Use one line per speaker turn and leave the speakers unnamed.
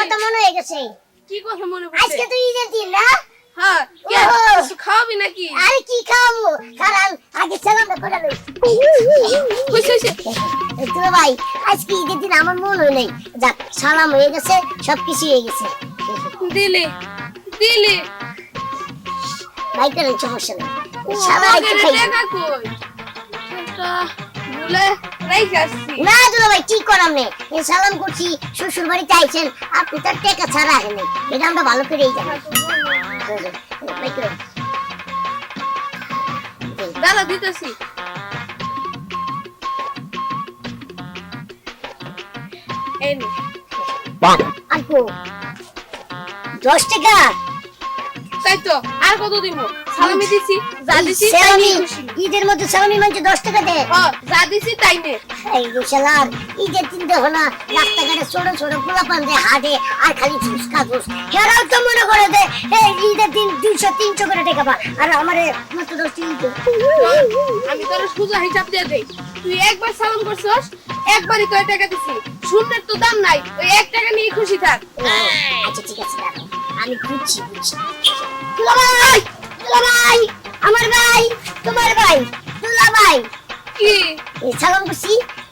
কথা মনে হয়ে গেছে।
কি কথা মনে পড়ছে?
আজকে তো ঈদের দিন না?
হ্যাঁ, কে
ওহো।
কিছু খাওয়াবি নাকি?
আরে কি খাবো? কারণ আগে সালামটা করে লই।
হইছে
দুলা ভাই, আজকে ঈদের দিন আমার মন হয় নাই। যাক, সালাম হয়ে গেছে, সবকিছু হয়ে গেছে।
দিলে দিলে
ভাই করেন, সমস্যা নেই। সবাই তো খাই।
টাকা কই? টাকা ভুলে রেখে আসছি।
না দুলা ভাই, কি করাম নে? এই সালাম করছি, শ্বশুর বাড়িতে আইছেন, আপনি তার টাকা ছাড়া আসেন নাই। এটা আমরা ভালো করেই জানি। ভাই করেন।
দাদা দিতেছি। এই নে।
আপু 10 টাকা
তাই তো, আর কত দিব? সালামি দিছি, যা দিছি তাই
সালামি,
নিয়ে খুশি।
ঈদের মধ্যে সালামি মানছে 10 টাকা দে।
হ্যাঁ, যা দিছি তাই নে।
এই যে শালার, ঈদের দিন দেখো না রাস্তাঘাটে ছোট ছোট পোলাপান যে হাঁটে আর খালি ফুসকা ফুস, হেরাও তো মনে করে দে এই ঈদের দিন 200-300 করে টাকা পা, আর আমারে মাত্র 10 টাকা।
আমি তোর সোজা হিসাব দিয়ে দেই। তুই একবার সালাম করছস, একবারই কয় টাকা দিছি। শূন্যের তো দাম নাই, ওই 1 টাকা নিয়ে খুশি থাক।
আচ্ছা ঠিক আছে, দাঁড়াও, আমি বুঝছি। দুলাভাই, দুলাভাই, আমার ভাই, তোমার ভাই, দুলাভাই,
কি?
এই সালাম করছি